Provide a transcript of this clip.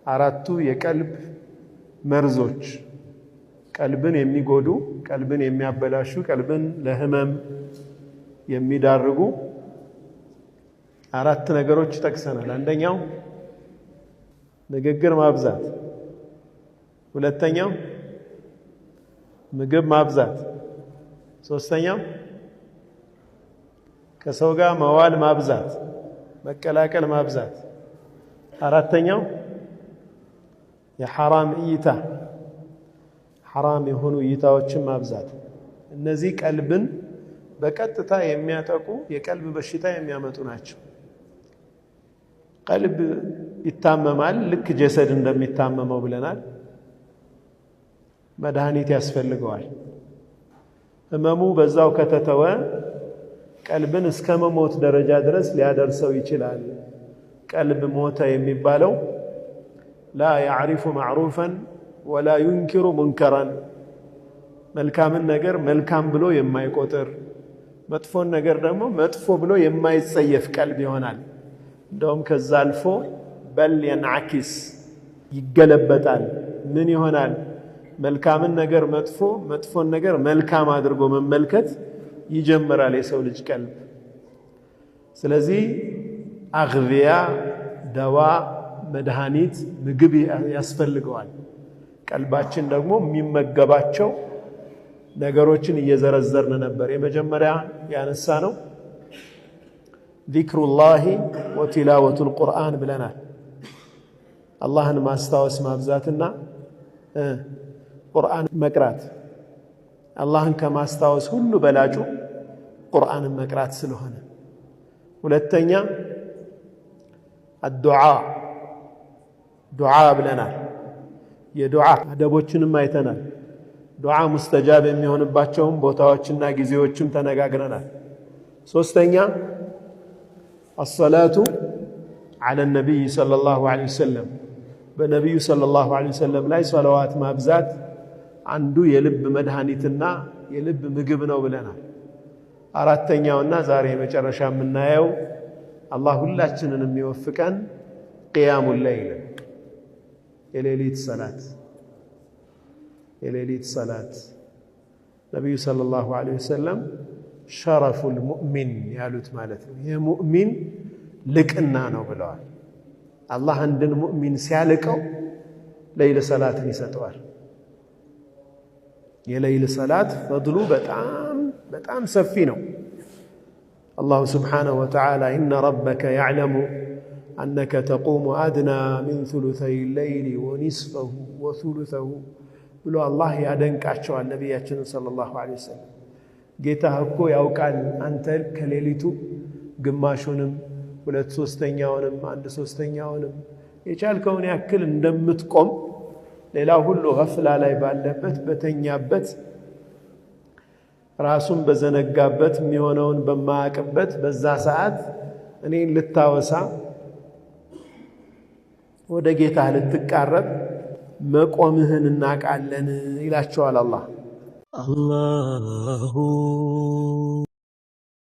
አራቱ የቀልብ መርዞች ቀልብን የሚጎዱ ቀልብን የሚያበላሹ ቀልብን ለህመም የሚዳርጉ አራት ነገሮች ተጠቅሰናል። አንደኛው ንግግር ማብዛት፣ ሁለተኛው ምግብ ማብዛት፣ ሶስተኛው ከሰው ጋር መዋል ማብዛት መቀላቀል ማብዛት፣ አራተኛው የሐራም እይታ ሐራም የሆኑ እይታዎችን ማብዛት። እነዚህ ቀልብን በቀጥታ የሚያጠቁ የቀልብ በሽታ የሚያመጡ ናቸው። ቀልብ ይታመማል፣ ልክ ጀሰድ እንደሚታመመው ብለናል። መድኃኒት ያስፈልገዋል። ህመሙ በዛው ከተተወ ቀልብን እስከ መሞት ደረጃ ድረስ ሊያደርሰው ይችላል። ቀልብ ሞተ የሚባለው ላ ያዕሪፉ ማዕሩፈን ወላ ዩንኪሩ ሙንከራን፣ መልካምን ነገር መልካም ብሎ የማይቆጥር መጥፎን ነገር ደግሞ መጥፎ ብሎ የማይጸየፍ ቀልብ ይሆናል። እንደውም ከዛ አልፎ በል የንዓኪስ ይገለበጣል። ምን ይሆናል? መልካምን ነገር መጥፎ መጥፎን ነገር መልካም አድርጎ መመልከት ይጀምራል የሰው ልጅ ቀልብ። ስለዚህ አግዝያ ደዋ መድኃኒት ምግብ ያስፈልገዋል። ቀልባችን ደግሞ የሚመገባቸው ነገሮችን እየዘረዘርን ነበር። የመጀመሪያ ያነሳ ነው ዚክሩላሂ ወቲላወቱል ቁርአን ብለናል። አላህን ማስታወስ ማብዛትና ቁርአን መቅራት። አላህን ከማስታወስ ሁሉ በላጩ ቁርአንን መቅራት ስለሆነ። ሁለተኛ አዱዓ ዱዓ ብለናል። የዱዓ አደቦችንም አይተናል። ዱዓ ሙስተጃብ የሚሆንባቸውም ቦታዎችና ጊዜዎችም ተነጋግረናል። ሶስተኛ አሰላቱ ዐለ ነቢይ ሰለላሁ ዐለይሂ ወሰለም፣ በነቢዩ ሰለላሁ ዐለይሂ ወሰለም ላይ ሰለዋት ማብዛት አንዱ የልብ መድኃኒትና የልብ ምግብ ነው ብለናል። አራተኛውና ዛሬ መጨረሻ የምናየው አላህ ሁላችንን የሚወፍቀን ቂያሙል ለይል የሌሊት ሰላት። የሌሊት ሰላት ነቢዩ ሰለላሁ ዐለይሂ ወሰለም ሸረፉል ሙእሚን ያሉት ማለት ነው። የሙእሚን ልቅና ነው ብለዋል። አላህ አንድን ሙእሚን ሲያልቀው ለይል ሰላትን ይሰጠዋል። የለይል ሰላት ፈድሉ በጣም ሰፊ ነው። አላሁ ስብሓነሁ ወተዓላ ኢነ ረበከ ያዕለሙ አነከ ተቁሙ አድና ሚን ሱሉሰይ ለይሊ ወኒስፈሁ ወሱሉሰሁ ብሎ አላህ ያደንቃቸዋል ነቢያችንን ሰለላሁ ዐለይሂ ወሰለም። ጌታህ እኮ ያውቃል አንተ ከሌሊቱ ግማሹንም 2/3ኛውንም 1/3ኛውንም የቻልከውን ያክል እንደምትቆም፣ ሌላው ሁሉ ገፍላ ላይ ባለበት በተኛበት ራሱን በዘነጋበት የሚሆነውን በማያውቅበት በዛ ሰዓት እኔን ልታወሳ ወደ ጌታህ ልትቃረብ መቆምህን እናውቃለን ይላቸዋል አላህ።